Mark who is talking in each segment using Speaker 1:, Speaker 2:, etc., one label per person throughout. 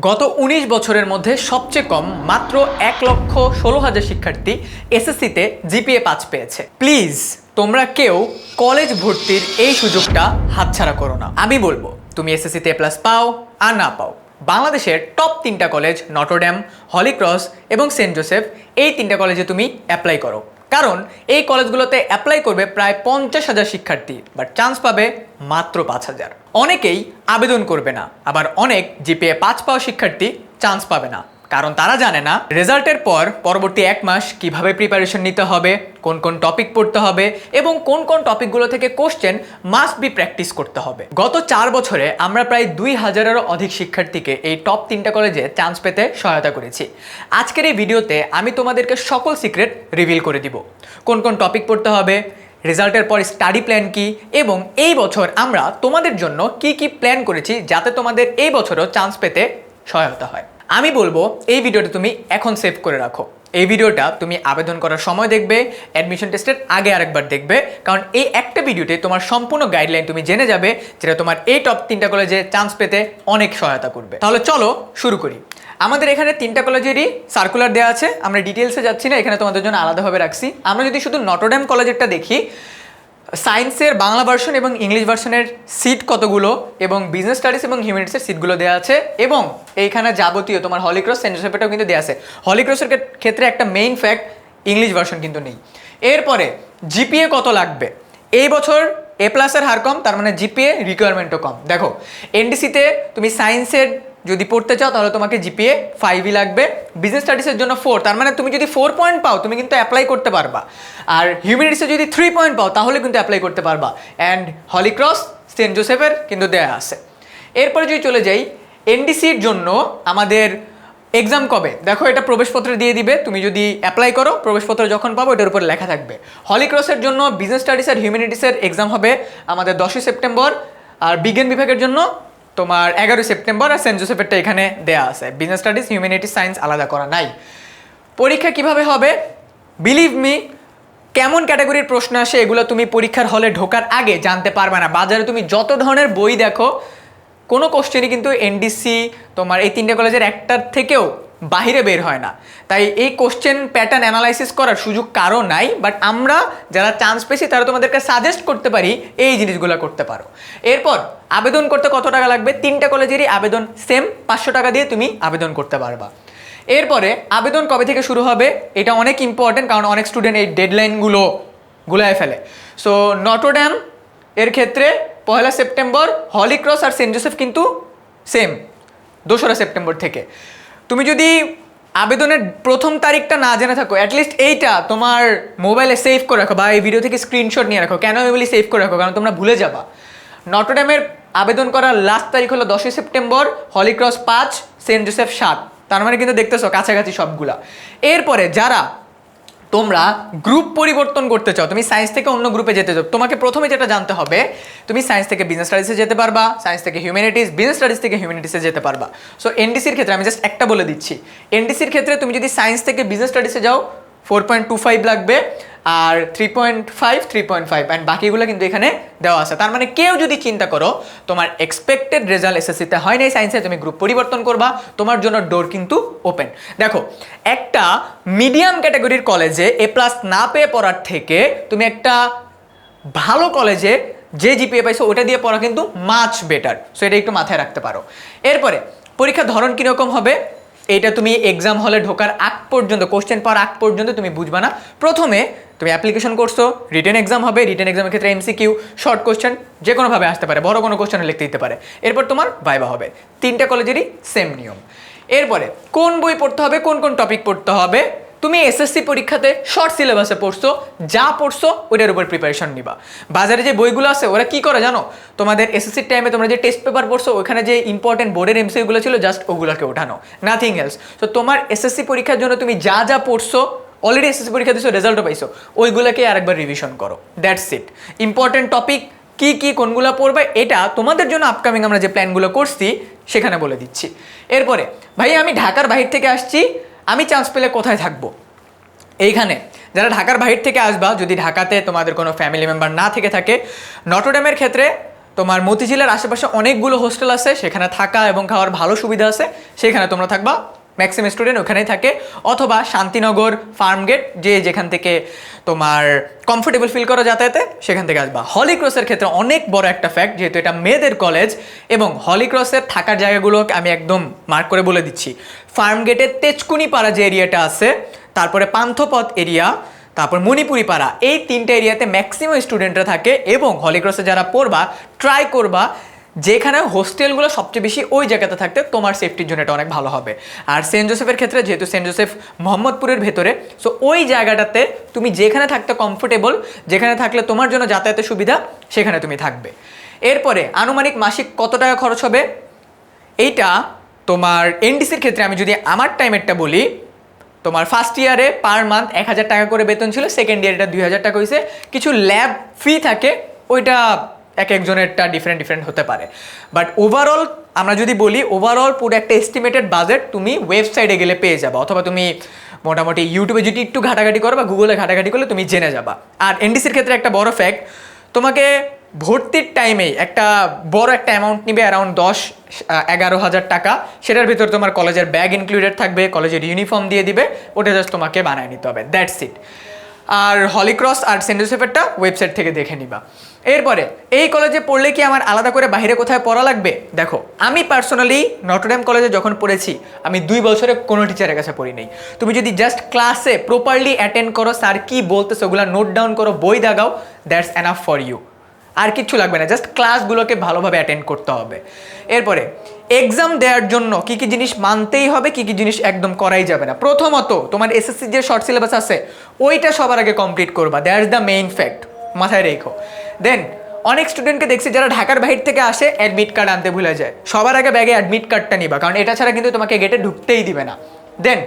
Speaker 1: গত ১৯ বছরের মধ্যে সবচেয়ে কম মাত্র ১,১৬,০০০ শিক্ষার্থী এসএসসিতে জিপিএ ৫ পেয়েছে। প্লিজ তোমরা কেউ কলেজ ভর্তির এই সুযোগটা হাতছাড়া করো না। আমি বলবো তুমি এসএসসিতে এ প্লাস পাও আর না পাও, বাংলাদেশের টপ ৩টা কলেজ নটরডেম, হলি ক্রস এবং সেন্ট জোসেফ, এই ৩টা কলেজে তুমি অ্যাপ্লাই করো। কারণ এই কলেজগুলোতে অ্যাপ্লাই করবে প্রায় ৫০,০০০ শিক্ষার্থী, বাট চান্স পাবে মাত্র ৫,০০০। অনেকেই আবেদন করবে না, আবার অনেক জিপিএ ৫ পাওয়া শিক্ষার্থী চান্স পাবে না, কারণ তারা জানে না রেজাল্টের পর পরবর্তী ১ মাস কিভাবে প্রিপারেশন নিতে হবে, কোন কোন টপিক পড়তে হবে এবং কোন কোন টপিকগুলো থেকে কোশ্চেন মাস্ট বি প্র্যাকটিস করতে হবে। গত ৪ বছরে আমরা প্রায় ২,০০০-এরও অধিক শিক্ষার্থীকে এই টপ ৩টা কলেজে চান্স পেতে সহায়তা করেছি। আজকের এই ভিডিওতে আমি তোমাদেরকে সকল সিক্রেট রিভিল করে দিব, কোন কোন টপিক পড়তে হবে, রেজাল্টের পর স্টাডি প্ল্যান কি, এবং এই বছর আমরা তোমাদের জন্য কি কি প্ল্যান করেছি যাতে তোমাদের এই বছরও চান্স পেতে সহায়তা হয়। আমি বলবো এই ভিডিওটা তুমি এখন সেভ করে রাখো। এই ভিডিওটা তুমি আবেদন করার সময় দেখবে, অ্যাডমিশন টেস্টের আগে আরেকবার দেখবে, কারণ এই একটা ভিডিওতে তোমার সম্পূর্ণ গাইডলাইন তুমি জেনে যাবে, যেটা তোমার এই টপ ৩টা কলেজে চান্স পেতে অনেক সহায়তা করবে। তাহলে চলো শুরু করি। আমাদের এখানে ৩টা কলেজেরই সার্কুলার দেওয়া আছে, আমরা ডিটেলসে যাচ্ছি না, এখানে তোমাদের জন্য আলাদাভাবে রাখছি। আমরা যদি শুধু নটরডেম কলেজেরটা দেখি, সায়েন্সের বাংলা ভার্সন এবং ইংলিশ ভার্সনের সিট কতগুলো এবং বিজনেস স্টাডিজ এবং হিউম্যানিটিসের সিটগুলো দেওয়া আছে, এবং এইখানে যাবতীয় তোমার হলিক্রস সেন্ট জোসেফেরটাও কিন্তু দেওয়া আছে। হলিক্রসের ক্ষেত্রে একটা মেইন ফ্যাক্ট, ইংলিশ ভার্সন কিন্তু নেই। এরপরে জিপিএ কত লাগবে, এই বছর এ প্লাসের হার কম, তার মানে জিপিএ রিকোয়ারমেন্টও কম। দেখো এনডিসিতে তুমি সায়েন্সের যদি পড়তে চাও তাহলে তোমাকে জিপিএ 5ই লাগবে, বিজনেস স্টাডিজের জন্য 4, তার মানে তুমি যদি 4 পয়েন্ট পাও তুমি কিন্তু অ্যাপ্লাই করতে পারবা, আর হিউম্যানিটিসে যদি 3 পয়েন্ট পাও তাহলে কিন্তু অ্যাপ্লাই করতে পারবা। অ্যান্ড হলিক্রস সেন্ট জোসেফের কিন্তু দেয়া আছে। এরপরে যদি চলে যাই এনডিসির জন্য আমাদের এক্সাম কবে, দেখো এটা প্রবেশপত্র দিয়ে দিবে, তুমি যদি অ্যাপ্লাই করো প্রবেশপত্র যখন পাবো এটার উপর লেখা থাকবে। হলিক্রসের জন্য বিজনেস স্টাডিজ আর হিউম্যানিটিসের এক্সাম হবে আমাদের 10ই সেপ্টেম্বর, আর বিজ্ঞান বিভাগের জন্য তোমার 11ই সেপ্টেম্বর, আর সেন্ট জোসেফেরটা এখানে দেয়া আছে। বিজনেস স্টাডিজ হিউম্যানিটিস সায়েন্স আলাদা করা নাই। পরীক্ষা কিভাবে হবে, বিলিভ মি, কেমন ক্যাটাগরির প্রশ্ন আসে এগুলো তুমি পরীক্ষার হলে ঢোকার আগে জানতে পারবে না। বাজারে তুমি যত ধরনের বই দেখো, কোনো কোশ্চেনই কিন্তু এনডিসি তোমার এই 3টে কলেজের একটার থেকেও বাহিরে বের হয় না। তাই এই কোশ্চেন প্যাটার্ন অ্যানালাইসিস করার সুযোগ কারো নাই, বাট আমরা যারা চান্স পেয়েছি তারা তোমাদেরকে সাজেস্ট করতে পারি এই জিনিসগুলো করতে পারো। এরপর আবেদন করতে কত টাকা লাগবে, 3টা কলেজেরই আবেদন সেম, 500 টাকা দিয়ে তুমি আবেদন করতে পারবা। এরপরে আবেদন কবে থেকে শুরু হবে, এটা অনেক ইম্পর্টেন্ট, কারণ অনেক স্টুডেন্ট এই ডেডলাইনগুলো গুলায় ফেলে। সো নটরডেম এর ক্ষেত্রে 1 সেপ্টেম্বর, হলিক্রস আর সেন্ট জোসেফ কিন্তু সেম 2রা সেপ্টেম্বর থেকে। তুমি যদি আবেদনের প্রথম তারিখটা না জেনে থাকো, অ্যাটলিস্ট এইটা তোমার মোবাইলে সেভ করে রাখো বা এই ভিডিও থেকে স্ক্রিনশট নিয়ে রাখো। কেন আমি বলি সেভ করে রাখো, কারণ তোমরা ভুলে যাবা। নটরডেমের আবেদন করার লাস্ট তারিখ হলো 10ই সেপ্টেম্বর, হলিক্রস 5, সেন্ট জোসেফ 7, তার মানে কিন্তু দেখতেছো কাছাকাছি সবগুলা। এরপরে যারা তোমরা গ্রুপ পরিবর্তন করতে চাও, তুমি সায়েন্স থেকে অন্য গ্রুপে যেতে চাও, তোমাকে প্রথমে যেটা জানতে হবে, তুমি সায়েন্স থেকে বিজনেস স্টাডিজে যেতে পারবা, সায়েন্স থেকে হিউম্যানিটিস, বিজনেস স্টাডিজ থেকে হিউম্যানিটিসে যেতে পারবা। সো এনডিসির ক্ষেত্রে আমি জাস্ট একটা বলে দিচ্ছি, এনডিসির ক্ষেত্রে তুমি যদি সায়েন্স থেকে বিজনেস স্টাডিজে যাও 4.25 লাগবে, আর 3.5 3.5, অ্যান্ড বাকিগুলো কিন্তু এখানে দেওয়া আছে। তার মানে কেউ যদি চিন্তা করো তোমার এক্সপেক্টেড রেজাল্ট এসএসসিতে হয় নাই সায়েন্সে, তুমি গ্রুপ পরিবর্তন করবা, তোমার জন্য ডোর কিন্তু ওপেন। দেখো একটা মিডিয়াম ক্যাটাগরির কলেজে এ প্লাস না পেয়ে পড়ার থেকে তুমি একটা ভালো কলেজে যে জিপিএ পাইছো ওটা দিয়ে পড়া কিন্তু মাচ বেটার। সো এটা একটু মাথায় রাখতে পারো। এরপরে পরীক্ষার ধরন কীরকম হবে, এইটা তুমি এক্সাম হলে ঢোকার আগ পর্যন্ত, কোশ্চেন পাওয়ার আগ পর্যন্ত তুমি বুঝবা না। প্রথমে তুমি অ্যাপ্লিকেশন করছো, রিটেন এক্সাম হবে, রিটেন এক্সামের ক্ষেত্রে এমসিকিউ, শর্ট কোশ্চেন যে কোনোভাবে আসতে পারে, বড় কোনো কোশ্চেন লিখতে দিতে পারে। এরপর তোমার ভাইবা হবে। 3টা কলেজেরই সেম নিয়ম। এরপরে কোন বই পড়তে হবে, কোন কোন টপিক পড়তে হবে, তুমি এসএসসি পরীক্ষাতে শর্ট সিলেবাসে পড়ছো, যা পড়ছো ওটার উপর প্রিপারেশন নিবা। বাজারে যে বইগুলো আছে ওরা কি করে জানো, তোমাদের এসএসসির টাইমে তোমরা যে টেস্ট পেপার পড়ছো ওখানে যে ইম্পর্টেন্ট বোর্ডের এমসিকিউগুলো ছিল জাস্ট ওগুলোকে ওঠানো, নাথিং এলস। তো তোমার এসএসসি পরীক্ষার জন্য তুমি যা যা পড়ছো, অলরেডি এসএসসি পরীক্ষা দিছো, রেজাল্টও পাইছো, ওইগুলোকে আরেকবার রিভিশন করো, দ্যাটস ইট। ইম্পর্টেন্ট টপিক কি কি কোনগুলো পড়বে এটা তোমাদের জন্য আপকামিং আমরা যে প্ল্যানগুলো করছি সেখানে বলে দিচ্ছি। এরপরে ভাই আমি ঢাকার বাহির থেকে আসছি, আমি চান্স পেলে কোথায় থাকবো, এইখানে যারা ঢাকার বাহির থেকে আসবা, যদি ঢাকাতে তোমাদের কোনো ফ্যামিলি মেম্বার না থেকে থাকে, নটরডেমের ক্ষেত্রে তোমার মতিঝিলের আশেপাশে অনেকগুলো হোস্টেল আছে, সেখানে থাকা এবং খাওয়ার ভালো সুবিধা আছে, সেখানে তোমরা থাকবা। ম্যাক্সিমাম স্টুডেন্ট ওখানেই থাকে। অথবা শান্তিনগর, ফার্মগেট, যেখান থেকে তোমার কমফোর্টেবল ফিল করো যাতায়াতে, সেখান থেকে আসবা। হলি ক্রসের ক্ষেত্রে অনেক বড় একটা ফ্যাক্ট, যেহেতু এটা মেয়েদের কলেজ এবং হলি ক্রসের থাকার জায়গাগুলো আমি একদম মার্ক করে বলে দিচ্ছি। ফার্মগেটের তেজকুনিপাড়া যে এরিয়াটা আছে, তারপরে পান্থপথ এরিয়া, তারপর মণিপুরি পাড়া, এই তিনটা এরিয়াতে ম্যাক্সিমাম স্টুডেন্টরা থাকে। এবং হলি ক্রসে যারা পড়বা, ট্রাই করবা যেখানে হোস্টেলগুলো সবচেয়ে বেশি ওই জায়গাতে থাকতে, তোমার সেফটির জন্য এটা অনেক ভালো হবে। আর সেন্ট জোসেফের ক্ষেত্রে, যেহেতু সেন্ট জোসেফ মোহাম্মদপুরের ভেতরে, সো ওই জায়গাটাতে তুমি যেখানে থাকতে কমফোর্টেবল, যেখানে থাকলে তোমার জন্য যাতায়াতের সুবিধা, সেখানে তুমি থাকবে। এরপরে আনুমানিক মাসিক কত টাকা খরচ হবে, এইটা তোমার এনডিসির ক্ষেত্রে আমি যদি আমার টাইমেরটা বলি, তোমার ফার্স্ট ইয়ারে পার মান্থ 1000 টাকা করে বেতন ছিল, সেকেন্ড ইয়ার এটা 2000 টাকা হয়েছে। কিছু ল্যাব ফি থাকে, ওইটা এক একজনেরটা ডিফারেন্ট হতে পারে। বাট ওভারঅল আমরা যদি বলি, ওভারঅল পুরো একটা এস্টিমেটেড বাজেট তুমি ওয়েবসাইটে গেলে পেয়ে যাবা, অথবা তুমি মোটামুটি ইউটিউবে যদি একটু ঘাটাঘাটি করো বা গুগলে ঘাটাঘাটি করলে তুমি জেনে যাবা। আর এনডিসির ক্ষেত্রে একটা বড় ফ্যাক্ট, তোমাকে ভর্তির টাইমেই একটা বড় একটা অ্যামাউন্ট নিবে, অ্যারাউন্ড 10-11 হাজার টাকা। সেটার ভিতরে তোমার কলেজের ব্যাগ ইনক্লুডেড থাকবে, কলেজের ইউনিফর্ম দিয়ে দিবে, ওটা জাস্ট তোমাকে বানিয়ে নিতে হবে, দ্যাটস ইট। আর হলি ক্রস আর সেন্ট জোসেফেরটা ওয়েবসাইট থেকে দেখে নিবা। এরপরে এই কলেজে পড়লে কি আমার আলাদা করে বাইরে কোথায় পড়া লাগবে? দেখো, আমি পার্সোনালি নটরডেম কলেজে যখন পড়েছি, আমি 2 বছরে কোনো টিচারের কাছে পড়ি নাই। তুমি যদি জাস্ট ক্লাসে প্রপারলি অ্যাটেন্ড করো, স্যার কী বলতেছে ওগুলো নোট ডাউন করো, বই দাগাও, দ্যাটস এনাফ ফর ইউ। আর কিচ্ছু লাগবে না, জাস্ট ক্লাসগুলোকে ভালোভাবে অ্যাটেন্ড করতে হবে। এরপরে এক্সাম দেওয়ার জন্য কী কী জিনিস মানতেই হবে, কী কী জিনিস একদম করাই যাবে না। প্রথমত তোমার এসএসসি যে শর্ট সিলেবাস আছে, ওইটা সবার আগে কমপ্লিট করবা, দ্যাটস দ্য মেইন ফ্যাক্ট, মাথায় রেখো। দেন অনেক স্টুডেন্টকে দেখছি যারা ঢাকার বাইরে থেকে আসে, অ্যাডমিট কার্ড আনতে ভুলে যায়। সবার আগে ব্যাগে অ্যাডমিট কার্ডটা নিবা, কারণ এটা ছাড়া কিন্তু তোমাকে গেটে ঢুকতেই দিবে না। দেন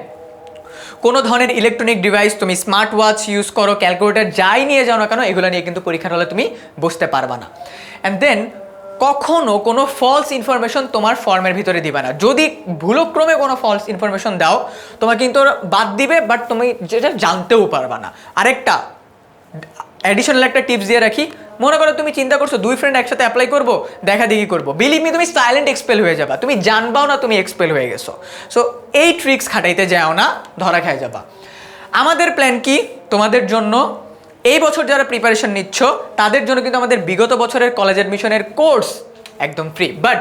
Speaker 1: কোনো ধরনের ইলেকট্রনিক ডিভাইস, তুমি স্মার্ট ওয়াচ ইউজ করো, ক্যালকুলেটার যাই নিয়ে যাও না কেন, এগুলো নিয়ে কিন্তু পরীক্ষার হলে তুমি বসতে পারবা না। অ্যান্ড দেন কখনো কোনো ফলস ইনফরমেশন তোমার ফর্মের ভিতরে দিবা না। যদি ভুলক্রমে কোনো ফলস ইনফরমেশন দাও, তোমাকে কিন্তু বাদ দিবে, বাট তুমি যেটা জানতেও পারবা না। আরেকটা অ্যাডিশনাল একটা টিপস দিয়ে রাখি, মনে করো তুমি চিন্তা করছো 2 ফ্রেন্ড একসাথে অ্যাপ্লাই করবো, দেখা দেখি করবো, বিলিভ মি তুমি সাইলেন্ট এক্সপেল হয়ে যাবা, তুমি জানবাও না তুমি এক্সপেল হয়ে গেছো। সো এই ট্রিক্স খাটাইতে যাও না, ধরা খাই যাবা। আমাদের প্ল্যান কি তোমাদের জন্য, এই বছর যারা প্রিপারেশন নিচ্ছ তাদের জন্য কিন্তু আমাদের বিগত বছরের কলেজ অ্যাডমিশনের কোর্স একদম ফ্রি। বাট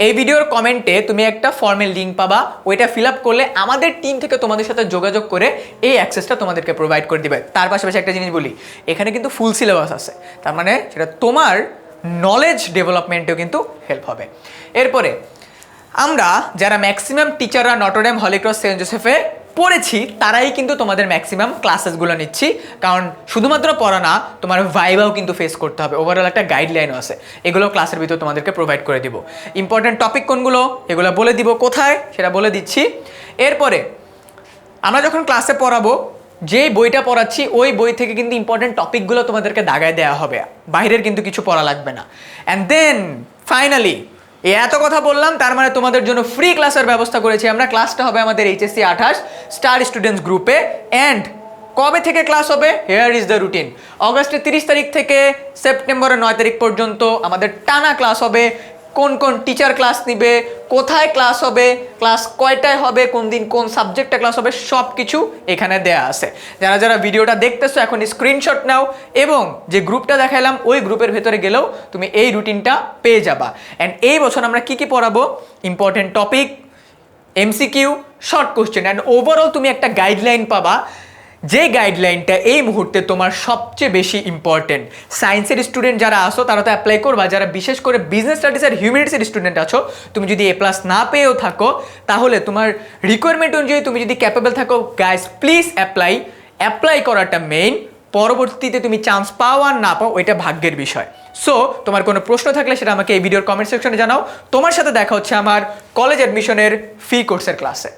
Speaker 1: এই ভিডিওর কমেন্টে তুমি একটা ফর্মের লিঙ্ক পাবা, ওইটা ফিল আপ করলে আমাদের টিম থেকে তোমাদের সাথে যোগাযোগ করে এই অ্যাক্সেসটা তোমাদেরকে প্রোভাইড করে দিবে। তার পাশাপাশি একটা জিনিস বলি, এখানে কিন্তু ফুল সিলেবাস আছে, তার মানে সেটা তোমার নলেজ ডেভেলপমেন্টেও কিন্তু হেল্প হবে। এরপরে আমরা যারা ম্যাক্সিমাম টিচাররা নটরডেম, হলি ক্রস, সেন্ট জোসেফে পড়েছি, তারাই কিন্তু তোমাদের ম্যাক্সিমাম ক্লাসেসগুলো নিচ্ছি, কারণ শুধুমাত্র পড়া না, তোমার ভাইভাও কিন্তু ফেস করতে হবে, ওভারঅল একটা গাইডলাইনও আছে, এগুলো ক্লাসের ভিতর তোমাদেরকে প্রোভাইড করে দিব। ইম্পর্টেন্ট টপিক কোনগুলো এগুলো বলে দিব, কোথায় সেটা বলে দিচ্ছি। এরপরে আমরা যখন ক্লাসে পড়াবো, যে বইটা পড়াচ্ছি ওই বই থেকে কিন্তু ইম্পর্টেন্ট টপিকগুলো তোমাদেরকে দাগায় দেওয়া হবে, বাইরের কিন্তু কিছু পড়া লাগবে না। অ্যান্ড দেন ফাইনালি এত কথা বললাম, তার মানে তোমাদের জন্য ফ্রি ক্লাসের ব্যবস্থা করেছি আমরা। ক্লাসটা হবে আমাদের এইচএসসি 28 স্টার স্টুডেন্টস গ্রুপে। অ্যান্ড কবে থেকে ক্লাস হবে, হেয়ার ইজ দ্য রুটিন। অগস্টের 30 তারিখ থেকে সেপ্টেম্বরের 9 তারিখ পর্যন্ত আমাদের টানা ক্লাস হবে। কোন কোন টিচার ক্লাস নিবে, কোথায় ক্লাস হবে, ক্লাস কয়টায় হবে, কোন দিন কোন সাবজেক্টে ক্লাস হবে, সব কিছু এখানে দেয়া আছে। যারা যারা ভিডিওটা দেখতেছো এখন স্ক্রিনশট নাও, এবং যে গ্রুপটা দেখাইলাম ওই গ্রুপের ভেতরে গেলেও তুমি এই রুটিনটা পেয়ে যাবা। অ্যান্ড এই বছর আমরা কি কি পড়াবো, important topic, MCQ, short question, and overall তুমি একটা গাইডলাইন পাবা, যে গাইডলাইনটা এই মুহূর্তে তোমার সবচেয়ে বেশি ইম্পর্টেন্ট। সায়েন্সের স্টুডেন্ট যারা আসো তারা তো অ্যাপ্লাই করবা, যারা বিশেষ করে বিজনেস স্টাডিজ আর হিউম্যানিটিসের স্টুডেন্ট আছো, তুমি যদি A+ না পেয়েও থাকো, তাহলে তোমার রিকোয়ারমেন্ট অনুযায়ী তুমি যদি ক্যাপেবল থাকো, গাইস প্লিজ অ্যাপ্লাই করাটা মেইন। পরবর্তীতে তুমি চান্স পাও আর না পাও ওইটা ভাগ্যের বিষয়। সো তোমার কোনো প্রশ্ন থাকলে সেটা আমাকে এই ভিডিওর কমেন্ট সেকশনে জানাও। তোমার সাথে দেখা হচ্ছে আমার কলেজ অ্যাডমিশনের ফ্রি কোর্সের ক্লাসে।